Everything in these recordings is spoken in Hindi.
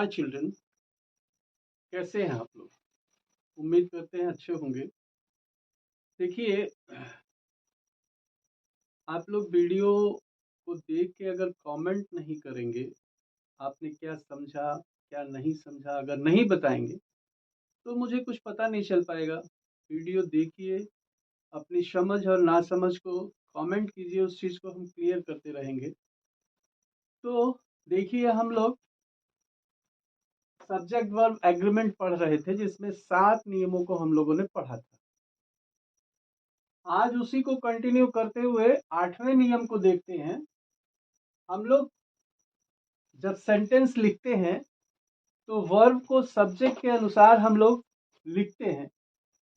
हाय चिल्ड्रन, कैसे हैं आप लोग? उम्मीद करते हैं अच्छे होंगे। देखिए, आप लोग वीडियो को देख के अगर कमेंट नहीं करेंगे, आपने क्या समझा, क्या नहीं समझा, अगर नहीं बताएंगे तो मुझे कुछ पता नहीं चल पाएगा। वीडियो देखिए, अपनी समझ और नासमझ को कमेंट कीजिए, उस चीज़ को हम क्लियर करते रहेंगे। तो देखिए, हम लोग सब्जेक्ट वर्ब एग्रीमेंट पढ़ रहे थे, जिसमें 7 नियमों को हम लोगों ने पढ़ा था। आज उसी को कंटिन्यू करते हुए 8वें नियम को देखते हैं। हम लोग जब सेंटेंस लिखते हैं तो वर्ब को सब्जेक्ट के अनुसार हम लोग लिखते हैं,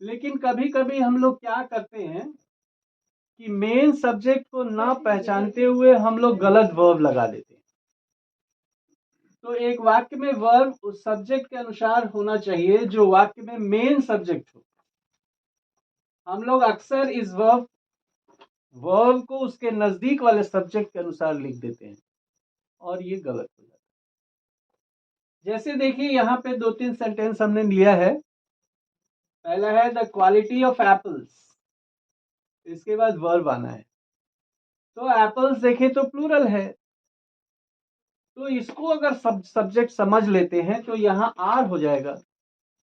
लेकिन कभी कभी हम लोग क्या करते हैं कि मेन सब्जेक्ट को ना पहचानते हुए हम लोग गलत वर्ब लगा देते हैं। तो एक वाक्य में वर्ब उस सब्जेक्ट के अनुसार होना चाहिए जो वाक्य में मेन सब्जेक्ट हो। हम लोग अक्सर इस वर्ब को उसके नजदीक वाले सब्जेक्ट के अनुसार लिख देते हैं और ये गलत हो जाता है। जैसे देखिए, यहाँ पे 2-3 सेंटेंस हमने लिया है। पहला है द क्वालिटी ऑफ एप्पल्स, इसके बाद वर्ब आना है। तो एप्पल्स देखें तो प्लूरल है, तो इसको अगर सब्जेक्ट समझ लेते हैं तो यहाँ आर हो जाएगा,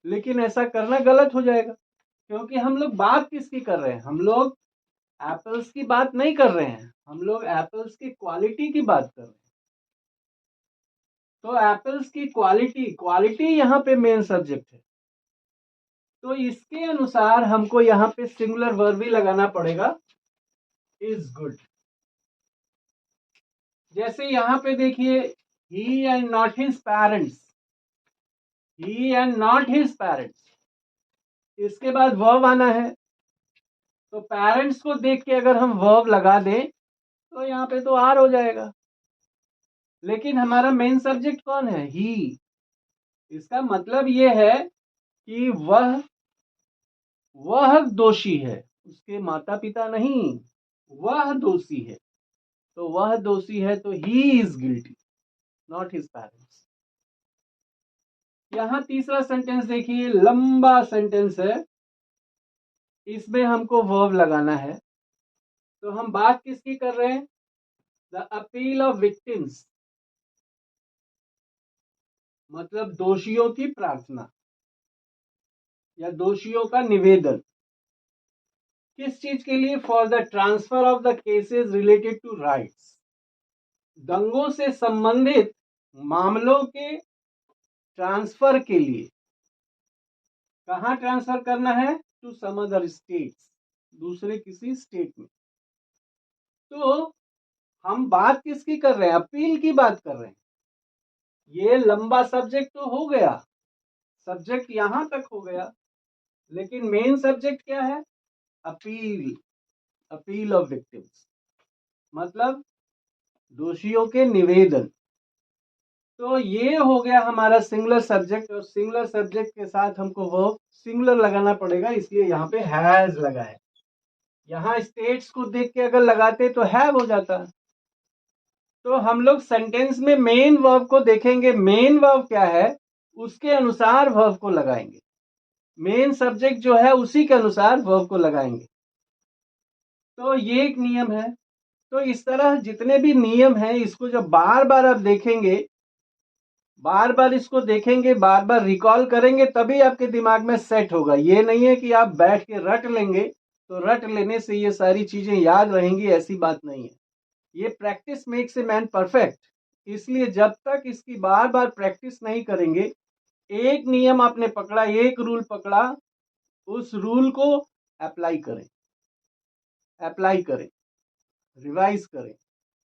लेकिन ऐसा करना गलत हो जाएगा, क्योंकि हम लोग बात किसकी कर रहे हैं? हम लोग एप्पल्स की बात नहीं कर रहे हैं, हम लोग एप्पल्स की क्वालिटी की बात कर रहे हैं। तो एप्पल्स की क्वालिटी यहाँ पे मेन सब्जेक्ट है, तो इसके अनुसार हमको यहाँ पे सिंगुलर वर्ब भी लगाना पड़ेगा, इज गुड। जैसे यहाँ पे देखिए, he and not his parents, he and not his parents, इसके बाद वर्ब आना है। तो पेरेंट्स को देख के अगर हम वर्ब लगा दें तो यहाँ पे तो आर हो जाएगा, लेकिन हमारा मेन सब्जेक्ट कौन है? ही। इसका मतलब ये है कि वह दोषी है, उसके माता पिता नहीं, वह दोषी है। तो वह दोषी है तो he is guilty, not his parents. यहाँ तीसरा सेंटेंस देखिए, लंबा सेंटेंस है, इसमें हमको वर्ब लगाना है। तो हम बात किसकी कर रहे हैं? द अपील ऑफ विक्टिम्स, मतलब दोषियों की प्रार्थना या दोषियों का निवेदन। किस चीज के लिए? For the transfer of the cases related to riots, दंगों से संबंधित मामलों के ट्रांसफर के लिए। कहां ट्रांसफर करना है? टू सम अदर स्टेट्स, दूसरे किसी स्टेट में। तो हम बात किसकी कर रहे हैं? अपील की बात कर रहे हैं। ये लंबा सब्जेक्ट तो हो गया, सब्जेक्ट यहां तक हो गया, लेकिन मेन सब्जेक्ट क्या है? अपील, अपील ऑफ विक्टिम्स, मतलब दोषियों के निवेदन। तो ये हो गया हमारा सिंगुलर सब्जेक्ट, और सिंगुलर सब्जेक्ट के साथ हमको वर्ब सिंगुलर लगाना पड़ेगा, इसलिए यहाँ पे हैज लगा है। यहाँ स्टेट्स को देख के अगर लगाते तो हैव हो जाता। तो हम लोग सेंटेंस में मेन वर्ब को देखेंगे, मेन वर्ब क्या है उसके अनुसार वर्ब को लगाएंगे, मेन सब्जेक्ट जो है उसी के अनुसार वर्ब को लगाएंगे। तो ये एक नियम है। तो इस तरह जितने भी नियम हैं, इसको जब बार बार आप देखेंगे, बार बार इसको देखेंगे, बार बार रिकॉल करेंगे, तभी आपके दिमाग में सेट होगा। ये नहीं है कि आप बैठ के रट लेंगे तो रट लेने से ये सारी चीजें याद रहेंगी, ऐसी बात नहीं है। ये practice makes a man perfect. इसलिए जब तक इसकी बार बार प्रैक्टिस नहीं करेंगे, एक नियम आपने पकड़ा, एक रूल पकड़ा, उस रूल को अप्लाई करें, अप्लाई करें, रिवाइज करें,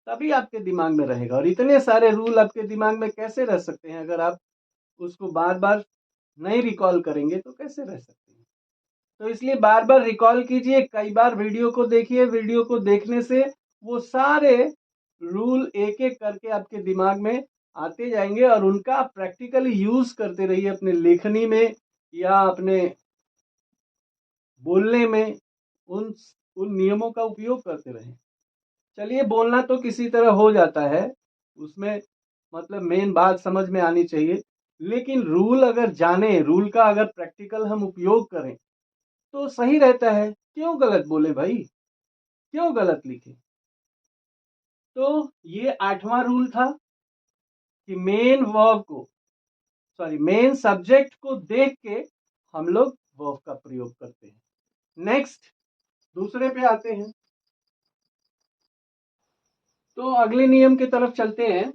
तभी आपके दिमाग में रहेगा। और इतने सारे रूल आपके दिमाग में कैसे रह सकते हैं अगर आप उसको बार बार नहीं रिकॉल करेंगे? तो कैसे रह सकते हैं? तो इसलिए बार बार रिकॉल कीजिए, कई बार वीडियो को देखिए, वीडियो को देखने से वो सारे रूल एक एक करके आपके दिमाग में आते जाएंगे, और उनका आप प्रैक्टिकली यूज करते रहिए अपने लेखनी में या अपने बोलने में, उन उन नियमों का उपयोग करते रहें। चलिए, बोलना तो किसी तरह हो जाता है, उसमें मतलब मेन बात समझ में आनी चाहिए। लेकिन रूल अगर जाने, रूल का अगर प्रैक्टिकल हम उपयोग करें तो सही रहता है। क्यों गलत बोले भाई, क्यों गलत लिखे? तो ये 8वां रूल था कि मेन वर्ब को, सॉरी मेन सब्जेक्ट को देख के हम लोग वर्ब का प्रयोग करते हैं। नेक्स्ट दूसरे पे आते हैं। तो अगले नियम की तरफ चलते हैं।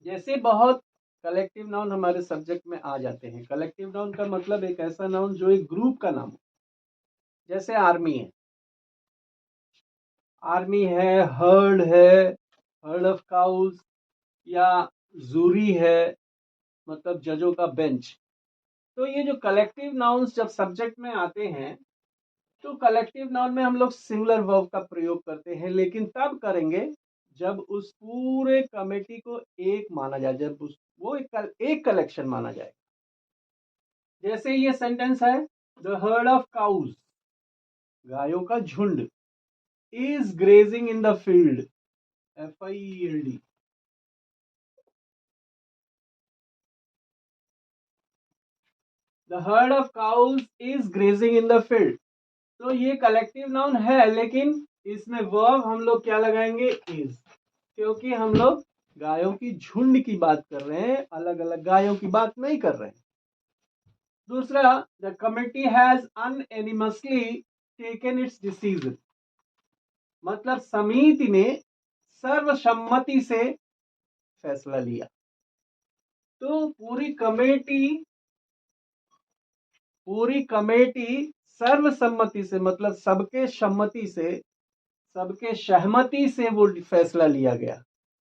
जैसे बहुत कलेक्टिव नाउन हमारे सब्जेक्ट में आ जाते हैं। कलेक्टिव नाउन का मतलब एक ऐसा नाउन जो एक ग्रुप का नाम हो। जैसे आर्मी है, आर्मी है, हर्ड ऑफ काउज, या जूरी है, मतलब जजों का बेंच। तो ये जो कलेक्टिव नाउन्स जब सब्जेक्ट में आते हैं तो कलेक्टिव नाउन में हम लोग सिंगुलर वर्ब का प्रयोग करते हैं, लेकिन तब करेंगे जब उस पूरे कमेटी को एक माना जाए, जब वो एक कलेक्शन माना जाए। जैसे ये सेंटेंस है, द हर्ड ऑफ काउज, गायों का झुंड, is grazing in the field, FIELD। The heard of cows is grazing in the field. तो ये कलेक्टिव नाउन है, लेकिन इसमें वर्ब हम लोग क्या लगाएंगे? इज, क्योंकि हम लोग गायों की झुंड की बात कर रहे हैं, अलग अलग गायों की बात नहीं कर रहे हैं। दूसरा, the committee has unanimously taken its decision, मतलब समिति ने सर्वसम्मति से फैसला लिया। तो पूरी कमेटी सर्वसम्मति से, मतलब सबके सम्मति से, सबके सहमति से वो फैसला लिया गया।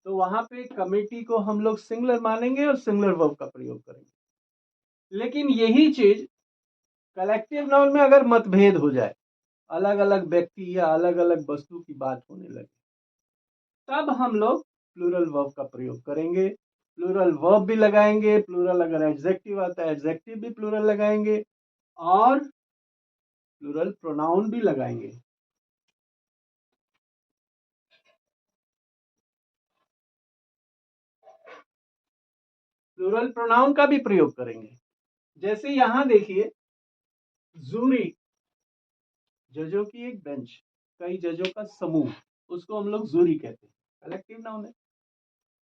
तो वहां पे कमेटी को हम लोग सिंगुलर मानेंगे और सिंगुलर वर्ब का प्रयोग करेंगे। लेकिन यही चीज कलेक्टिव नाउन में अगर मतभेद हो जाए, अलग अलग व्यक्ति या अलग अलग वस्तु की बात होने लगे, तब हम लोग प्लूरल वर्ब का प्रयोग करेंगे। प्लूरल वर्ब भी लगाएंगे, प्लूरल अगर एडजेक्टिव आता है एडजेक्टिव भी प्लूरल लगाएंगे, और प्लूरल प्रोनाउन भी लगाएंगे। प्लूरल प्रोनाउन का भी प्रयोग करेंगे। जैसे यहां देखिए, जूरी, जजों की एक बेंच, कई जजों का समूह, उसको हम लोग जूरी कहते हैं, कलेक्टिव नाउन है।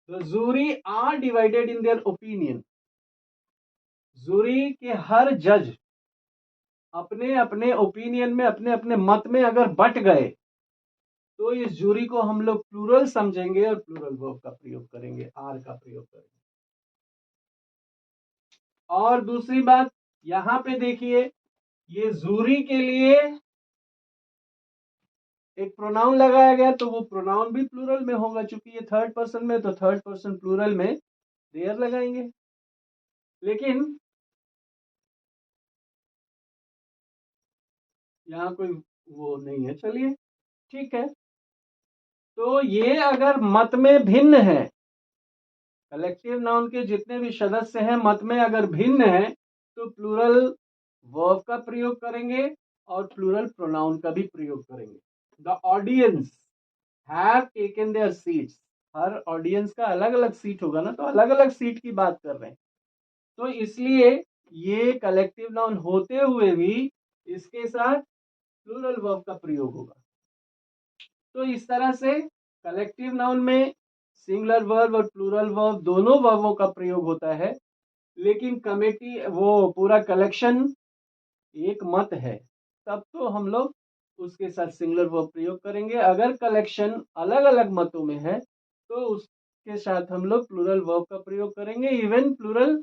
तो jury are divided in their opinion, jury के हर जज अपने अपने ओपिनियन में, अपने अपने मत में अगर बट गए, तो इस जूरी को हम लोग प्लूरल समझेंगे और प्लूरल वर्ब का प्रयोग करेंगे, आर का प्रयोग करेंगे। और दूसरी बात, यहां पे देखिए, ये जूरी के लिए एक प्रोनाउन लगाया गया, तो वो प्रोनाउन भी प्लूरल में होगा, चूंकि ये थर्ड पर्सन में, तो थर्ड पर्सन प्लूरल में देयर लगाएंगे। लेकिन यहाँ कोई वो नहीं है, चलिए ठीक है। तो ये अगर मत में भिन्न है, कलेक्टिव नाउन के जितने भी सदस्य हैं मत में अगर भिन्न है, तो प्लूरल वर्ब का प्रयोग करेंगे और प्लूरल प्रोनाउन का भी प्रयोग करेंगे। The audience have taken there seats, her audience का अलग अलग सीट होगा ना, तो अलग अलग सीट की बात कर रहे हैं, तो इसलिए ये कलेक्टिव नाउन होते हुए भी इसके साथ प्लूरल वर्ब का प्रयोग होगा। तो इस तरह से कलेक्टिव नाउन में सिंगुलर वर्ब और प्लूरल वर्ब दोनों वर्बों का प्रयोग होता है, लेकिन कमेटी, वो पूरा कलेक्शन एक मत है, तब तो हम लोग उसके साथ सिंगुलर वर्ब प्रयोग करेंगे। अगर कलेक्शन अलग अलग मतों में है तो उसके साथ हम लोग प्लूरल वर्ब का प्रयोग करेंगे, इवन प्लूरल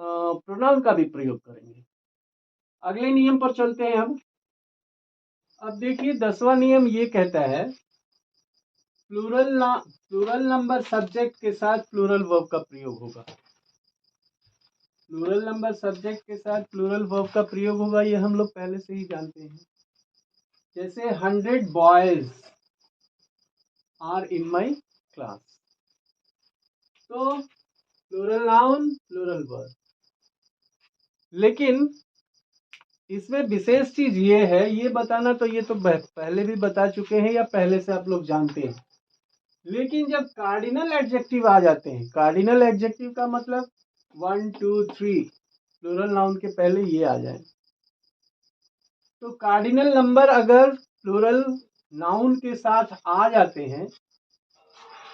प्रोनाउन का भी प्रयोग करेंगे। अगले नियम पर चलते हैं हम। अब देखिए 10वां नियम ये कहता है, प्लूरल नंबर सब्जेक्ट के साथ प्लूरल वर्ब का प्रयोग होगा। प्लूरल नंबर सब्जेक्ट के साथ प्लूरल वर्ब का प्रयोग होगा, ये हम लोग पहले से ही जानते हैं। जैसे 100 boys are in my class, तो प्लूरल नाउन प्लूरल वर्ब। लेकिन इसमें विशेष चीज ये है, ये बताना तो ये तो पहले भी बता चुके हैं या पहले से आप लोग जानते हैं, लेकिन जब कार्डिनल एडजेक्टिव आ जाते हैं, कार्डिनल एडजेक्टिव का मतलब 1 2 3 प्लूरल नाउन के पहले ये आ जाए। तो कार्डिनल नंबर अगर प्लूरल नाउन के साथ आ जाते हैं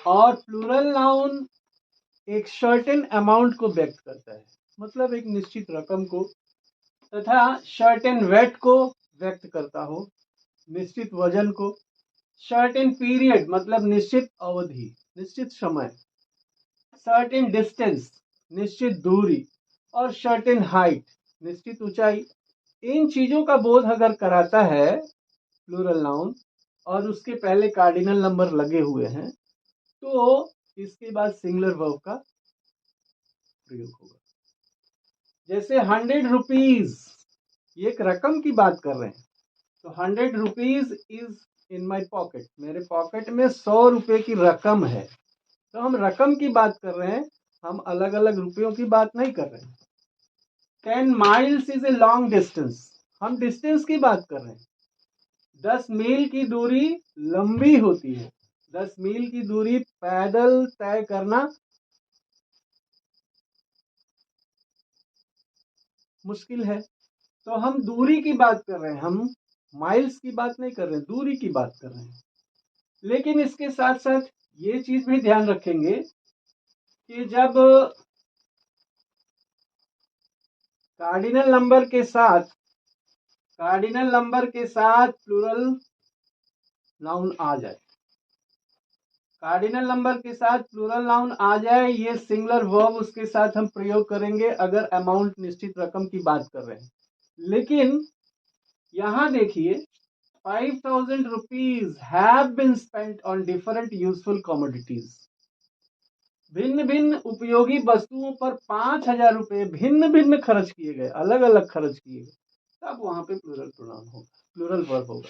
और प्लूरल नाउन एक सर्टेन अमाउंट को व्यक्त करता है, मतलब एक निश्चित रकम को, तथा सर्टेन वेट को व्यक्त करता हो, निश्चित वजन को, सर्टेन पीरियड मतलब निश्चित अवधि, निश्चित समय, सर्टेन डिस्टेंस निश्चित दूरी, और सर्टेन हाइट निश्चित ऊंचाई, इन चीजों का बोध अगर कराता है प्लूरल नाउन और उसके पहले कार्डिनल नंबर लगे हुए हैं, तो इसके बाद सिंगुलर वर्ब का प्रयोग होगा। जैसे 100 रुपीज, ये एक रकम की बात कर रहे हैं, तो 100 rupees is in my pocket, मेरे पॉकेट में 100 रुपए की रकम है। तो हम रकम की बात कर रहे हैं, हम अलग अलग रुपयों की बात नहीं कर रहे हैं। 10 miles is a long distance, हम डिस्टेंस की बात कर रहे हैं। 10 मील की दूरी लंबी होती है, 10 मील की दूरी पैदल तय करना मुश्किल है। तो हम दूरी की बात कर रहे हैं, हम माइल्स की बात नहीं कर रहे हैं, दूरी की बात कर रहे हैं। लेकिन इसके साथ साथ ये चीज भी ध्यान रखेंगे कि जब कार्डिनल नंबर के साथ प्लूरल नाउन आ जाए, कार्डिनल नंबर के साथ प्लूरल नाउन आ जाए, ये सिंगुलर वर्ब उसके साथ हम प्रयोग करेंगे अगर अमाउंट निश्चित रकम की बात कर रहे हैं। लेकिन यहां देखिए 5000 rupees have been spent on different useful commodities, भिन्न भिन्न उपयोगी वस्तुओं पर 5000 रुपए भिन्न भिन्न खर्च किए गए, अलग अलग खर्च किए गए, तब वहां पे प्लूरल प्रोनाउन होगा, प्लूरल वर्ब होगा।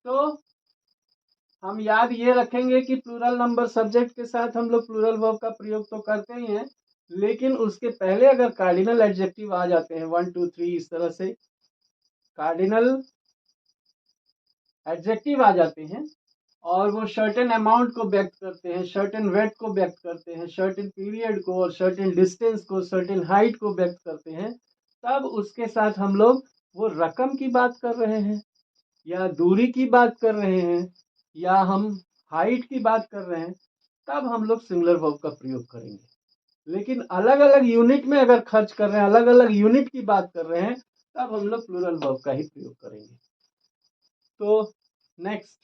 तो हम याद ये रखेंगे कि प्लूरल नंबर सब्जेक्ट के साथ हम लोग प्लूरल वर्ब का प्रयोग तो करते ही हैं, लेकिन उसके पहले अगर कार्डिनल एडजेक्टिव आ जाते हैं 1 2 3 इस तरह से कार्डिनल एडजेक्टिव आ जाते हैं और वो सर्टेन अमाउंट को व्यक्त करते हैं, सर्टेन वेट को व्यक्त करते हैं, सर्टेन पीरियड को और सर्टेन डिस्टेंस को, सर्टेन हाइट को व्यक्त करते हैं, तब उसके साथ हम लोग वो रकम की बात कर रहे हैं या दूरी की बात कर रहे हैं या हम हाइट की बात कर रहे हैं, तब हम लोग सिंगुलर वर्ब का प्रयोग करेंगे। लेकिन अलग अलग यूनिट में अगर खर्च कर रहे हैं, अलग अलग यूनिट की बात कर रहे हैं, तब हम लोग प्लूरल वर्ब का ही प्रयोग करेंगे। तो नेक्स्ट,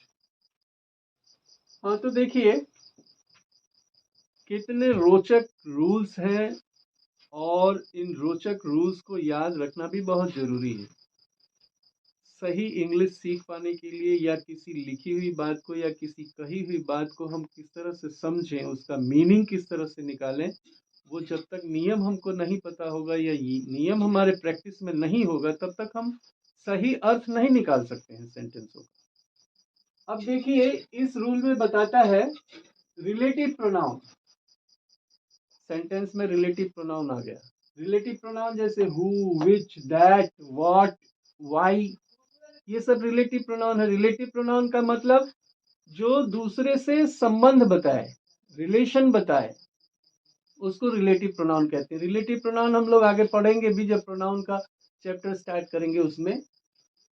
हाँ तो देखिए कितने रोचक रूल्स हैं और इन रोचक रूल्स को याद रखना भी बहुत जरूरी है। सही इंग्लिश सीख पाने के लिए या किसी लिखी हुई बात को या किसी कही हुई बात को हम किस तरह से समझें, उसका मीनिंग किस तरह से निकालें, वो जब तक नियम हमको नहीं पता होगा या नियम हमारे प्रैक्टिस में नहीं होगा, तब तक हम सही अर्थ नहीं निकाल सकते हैं सेंटेंसों का। अब देखिए इस रूल में बताता है रिलेटिव प्रोनाउन, सेंटेंस में रिलेटिव प्रोनाउन आ गया। रिलेटिव प्रोनाउन जैसे who, which, that, what, why, ये सब रिलेटिव प्रोनाउन है। रिलेटिव प्रोनाउन का मतलब जो दूसरे से संबंध बताए, रिलेशन बताए, उसको रिलेटिव प्रोनाउन कहते हैं। रिलेटिव प्रोनाउन हम लोग आगे पढ़ेंगे भी जब प्रोनाउन का चैप्टर स्टार्ट करेंगे उसमें।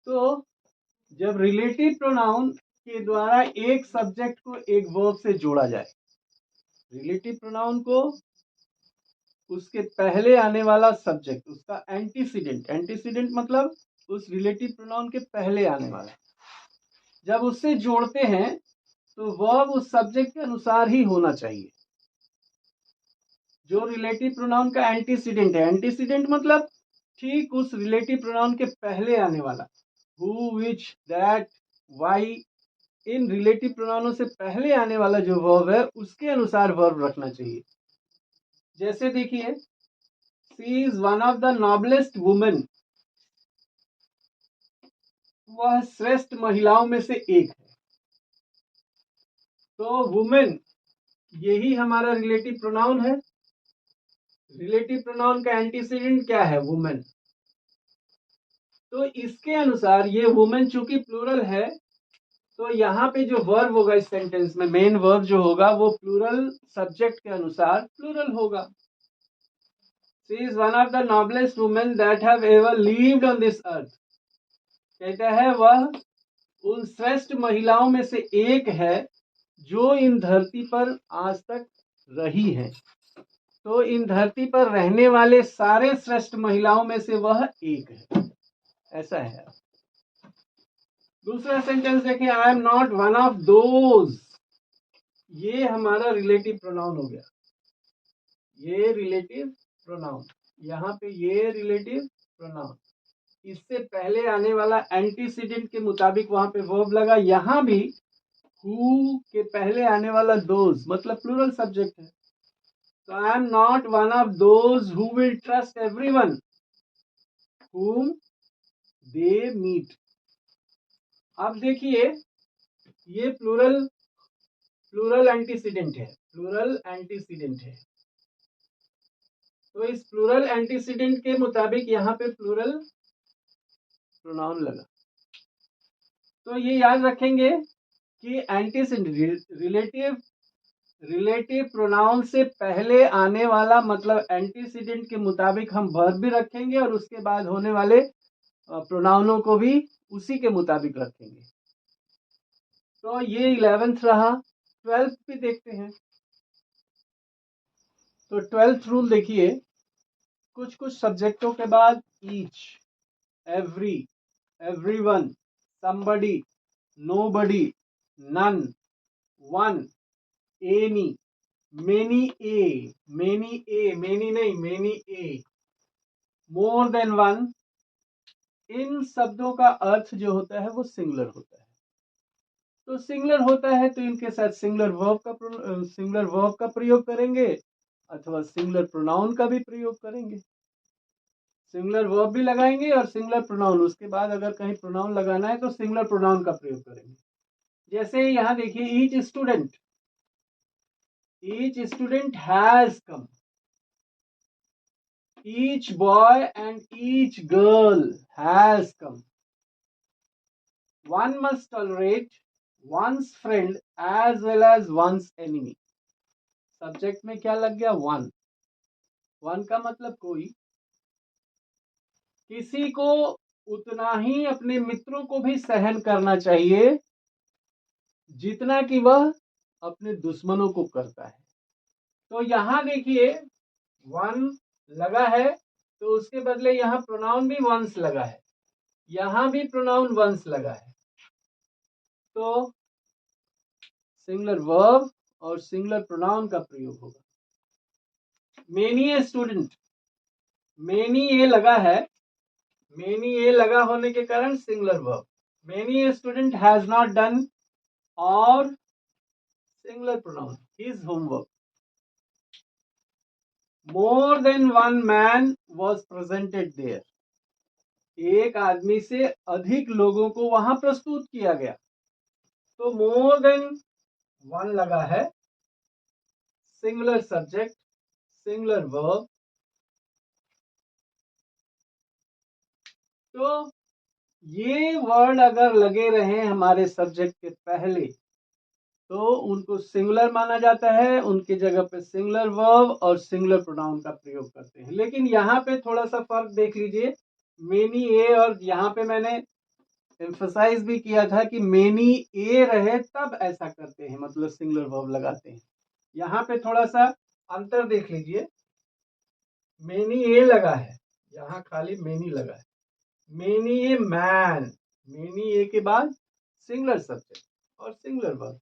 तो जब रिलेटिव प्रोनाउन के द्वारा एक सब्जेक्ट को एक वर्ब से जोड़ा जाए, रिलेटिव प्रोनाउन को उसके पहले आने वाला सब्जेक्ट, उसका एंटीसीडेंट, एंटीसीडेंट मतलब उस रिलेटिव प्रोनाउन के पहले आने वाला, जब उससे जोड़ते हैं तो वर्ब उस सब्जेक्ट के अनुसार ही होना चाहिए। जो रिलेटिव प्रोनाउन का एंटीसीडेंट है, एंटीसीडेंट मतलब ठीक उस रिलेटिव प्रोनाउन के पहले आने वाला, हु, विच, दैट, व्हाई, इन रिलेटिव प्रोनाउनों से पहले आने वाला जो वर्ब है उसके अनुसार वर्ब रखना चाहिए। जैसे देखिए she is one of the noblest women, वह श्रेष्ठ महिलाओं में से एक है। तो वुमेन यही हमारा रिलेटिव प्रोनाउन है। रिलेटिव प्रोनाउन का एंटीसीडेंट क्या है? वुमेन। तो इसके अनुसार ये वुमेन चूंकि प्लूरल है तो यहाँ पे जो वर्ब होगा इस सेंटेंस में, मेन वर्ब जो होगा वो प्लूरल सब्जेक्ट के अनुसार प्लूरल होगा। She is one of the noblest women that have ever lived on this earth. कहता है वह उन श्रेष्ठ महिलाओं में से एक है जो इन धरती पर आज तक रही है। तो इन धरती पर रहने वाले सारे श्रेष्ठ महिलाओं में से वह एक है, ऐसा है। दूसरा सेंटेंस देखें, I am not one of those. ये हमारा रिलेटिव प्रोनाउन हो गया, ये रिलेटिव प्रोनाउन, यहाँ पे ये रिलेटिव प्रोनाउन। इससे पहले आने वाला एंटीसीडेंट के मुताबिक वहां पे वर्ब लगा। यहाँ भी हु के पहले आने वाला दोज मतलब प्लूरल सब्जेक्ट है। तो I am not one of those who will trust everyone whom they meet। अब देखिए ये प्लूरल एंटीसीडेंट है, प्लूरल एंटीसीडेंट है। तो इस प्लूरल एंटीसीडेंट के मुताबिक यहाँ पे प्लूरल प्रोनाउन लगा। तो ये याद रखेंगे कि एंटीसीडेंट रिलेटिव प्रोनाउन से पहले आने वाला मतलब एंटीसीडेंट के मुताबिक हम वर्ब भी रखेंगे और उसके बाद होने वाले प्रोनाउनों को भी उसी के मुताबिक रखेंगे। तो ये 11th रहा। 12th भी देखते हैं। तो 12th रूल देखिए, कुछ कुछ सब्जेक्टों के बाद each, every, everyone, somebody, nobody, none, one, any, many नहीं many a, more than one, इन शब्दों का अर्थ जो होता है वो सिंगुलर होता है। तो सिंगुलर होता है तो इनके साथ सिंगुलर वर्ब का प्रयोग करेंगे अथवा सिंगुलर प्रोनाउन का भी प्रयोग करेंगे। सिंगुलर वर्ब भी लगाएंगे और सिंगुलर प्रोनाउन, उसके बाद अगर कहीं प्रोनाउन लगाना है तो सिंगुलर प्रोनाउन का प्रयोग करेंगे। जैसे यहाँ देखिए each student has come, each boy and each girl has come, one must tolerate one's friend as well as one's enemy. Subject में क्या लग गया? वन का मतलब कोई, किसी को उतना ही अपने मित्रों को भी सहन करना चाहिए जितना कि वह अपने दुश्मनों को करता है। तो यहां देखिए वन लगा है तो उसके बदले यहां प्रोनाउन भी वंस लगा है, यहां भी प्रोनाउन वंस लगा है। तो सिंगुलर वर्ब और सिंगुलर प्रोनाउन का प्रयोग होगा। Many a student, many a लगा है, मेनी ए लगा होने के कारण singular verb. Many a student has not done और singular pronoun his homework. More than one man was presented there, एक आदमी से अधिक लोगों को वहां प्रस्तुत किया गया। तो मोर देन वन लगा है, सिंगुलर सब्जेक्ट, सिंगुलर वर्ब। तो ये वर्ड अगर लगे रहे हमारे सब्जेक्ट के पहले तो उनको सिंगुलर माना जाता है, उनकी जगह पे सिंगुलर वर्ब और सिंगुलर प्रोनाउन का प्रयोग करते हैं। लेकिन यहाँ पे थोड़ा सा फर्क देख लीजिए, मेनी ए, और यहाँ पे मैंने एम्फसाइज भी किया था कि मेनी ए रहे तब ऐसा करते हैं, मतलब सिंगुलर वर्ब लगाते हैं। यहाँ पे थोड़ा सा अंतर देख लीजिए, मेनी ए लगा है, यहाँ खाली मेनी लगा है। मेनी ए मैन, मेनी ए के बाद सिंगुलर सब्जेक्ट और सिंगुलर वर्ब।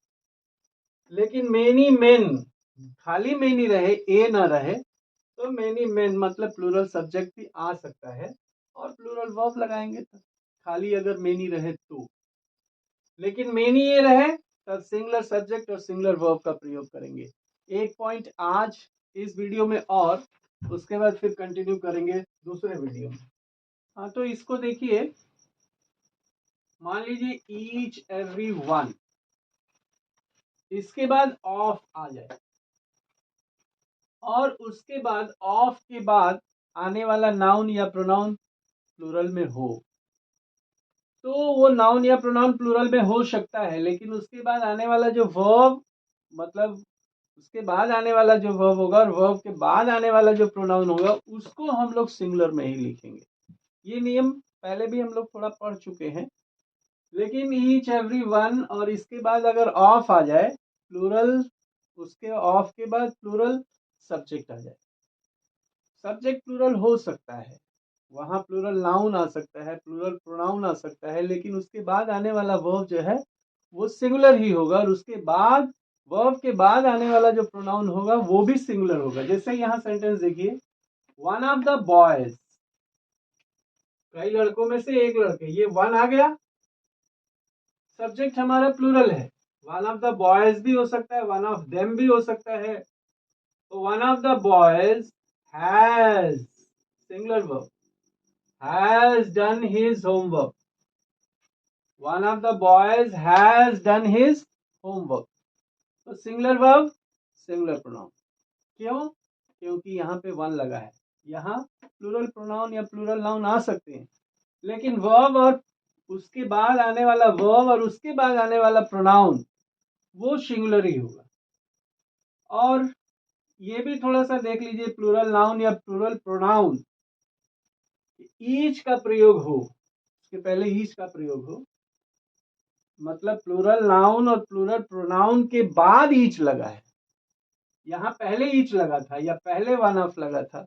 लेकिन मेनी मेन, खाली मेनी रहे, ए ना रहे, तो मेनी मेन मतलब प्लूरल सब्जेक्ट भी आ सकता है और प्लूरल वर्ब लगाएंगे तो, खाली अगर मेनी रहे तो। लेकिन मेनी ए रहे तब सिंगुलर सब्जेक्ट और सिंगुलर वर्ब का प्रयोग करेंगे। एक पॉइंट आज इस वीडियो में और उसके बाद फिर कंटिन्यू करेंगे दूसरे वीडियो में। हाँ, तो इसको देखिए, मान लीजिए ईच एवरी वन, इसके बाद ऑफ आ जाए और उसके बाद ऑफ के बाद आने वाला नाउन या प्रोनाउन प्लूरल में हो, तो वो नाउन या प्रोनाउन प्लूरल में हो सकता है, लेकिन उसके बाद आने वाला जो वर्ब, मतलब उसके बाद आने वाला जो वर्ब होगा और वर्ब के बाद आने वाला जो प्रोनाउन होगा उसको हम लोग सिंगुलर में ही लिखेंगे। ये नियम पहले भी हम लोग थोड़ा पढ़ चुके हैं, लेकिन ईच एवरी वन और इसके बाद अगर ऑफ आ जाए प्लूरल, उसके ऑफ के बाद प्लूरल सब्जेक्ट आ जाए। सब्जेक्ट प्लूरल हो सकता है, वहां प्लूरल नाउन आ सकता है, प्लूरल प्रोनाउन आ सकता है, लेकिन उसके बाद आने वाला वर्ब जो है वो सिंगुलर ही होगा और उसके बाद वर्ब के बाद आने वाला जो प्रोनाउन होगा वो भी सिंगुलर होगा। जैसे यहाँ सेंटेंस देखिए, वन ऑफ द बॉयज, कई लड़कों में से एक लड़के, ये वन आ गया, सब्जेक्ट हमारा प्लूरल है। वन ऑफ द बॉयज भी हो सकता है, वन ऑफ देम भी हो सकता है। तो one of the boys has, singular verb, has done his homework. One of the boys has done his homework. तो सिंगुलर वर्ब, सिंगुलर प्रोनाउन। क्यों? क्योंकि यहाँ पे वन लगा है। यहाँ प्लूरल प्रोनाउन या प्लूरल नाउन आ सकते हैं, लेकिन वर्ब और उसके बाद आने वाला वर्ब और उसके बाद आने वाला प्रोनाउन वो सिंगुलर ही होगा। और ये भी थोड़ा सा देख लीजिए, प्लूरल नाउन या प्लूरल प्रोनाउन ईच का प्रयोग हो, उसके पहले ईच का प्रयोग हो, मतलब प्लूरल नाउन और प्लूरल प्रोनाउन के बाद ईच लगा है। यहाँ पहले ईच लगा था या पहले वन ऑफ लगा था,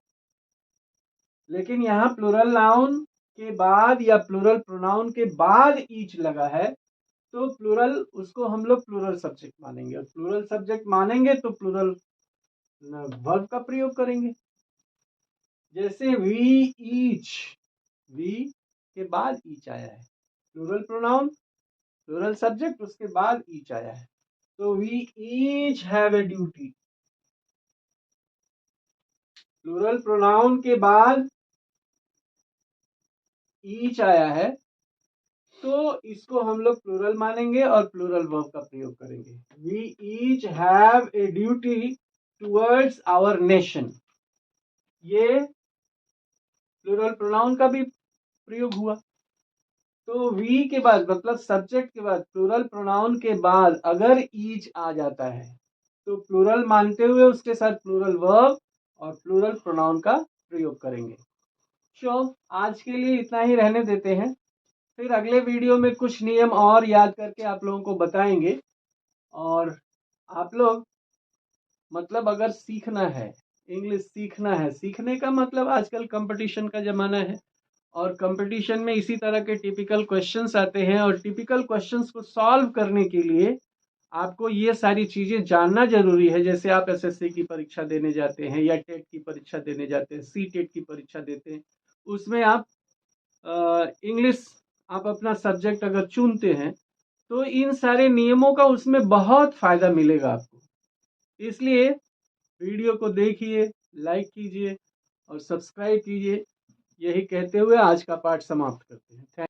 लेकिन यहाँ प्लूरल नाउन के बाद या प्लूरल प्रोनाउन के बाद ईच लगा है, तो प्लूरल उसको हम लोग प्लूरल सब्जेक्ट मानेंगे, और प्लूरल सब्जेक्ट मानेंगे तो प्लूरल वर्ब का प्रयोग करेंगे। जैसे वी ईच, वी के बाद ईच आया है, प्लूरल प्रोनाउन प्लूरल सब्जेक्ट, उसके बाद ईच आया है, तो we each have a duty. Plural pronoun के बाद ईच आया है, तो इसको हम लोग प्लूरल मानेंगे और प्लूरल वर्ब का प्रयोग करेंगे। We each have a duty towards our nation, ये प्लूरल प्रोनाउन का भी प्रयोग हुआ। तो वी के बाद मतलब सब्जेक्ट के बाद प्लूरल प्रोनाउन के बाद अगर ईच आ जाता है तो प्लूरल मानते हुए उसके साथ प्लूरल वर्ब और प्लूरल प्रोनाउन का प्रयोग करेंगे। आज के लिए इतना ही रहने देते हैं, फिर अगले वीडियो में कुछ नियम और याद करके आप लोगों को बताएंगे। और आप लोग मतलब अगर सीखना है, इंग्लिश सीखना है, सीखने का मतलब आजकल कंपटीशन का जमाना है और कंपटीशन में इसी तरह के टिपिकल क्वेश्चंस आते हैं, और टिपिकल क्वेश्चंस को सॉल्व करने के लिए आपको ये सारी चीज़ें जानना जरूरी है। जैसे आप एसएससी की परीक्षा देने जाते हैं या टेट की परीक्षा देने जाते हैं, सी टेट की परीक्षा देते हैं, उसमें आप इंग्लिश आप अपना सब्जेक्ट अगर चुनते हैं तो इन सारे नियमों का उसमें बहुत फायदा मिलेगा आपको। इसलिए वीडियो को देखिए, लाइक कीजिए और सब्सक्राइब कीजिए। यही कहते हुए आज का पाठ समाप्त करते हैं।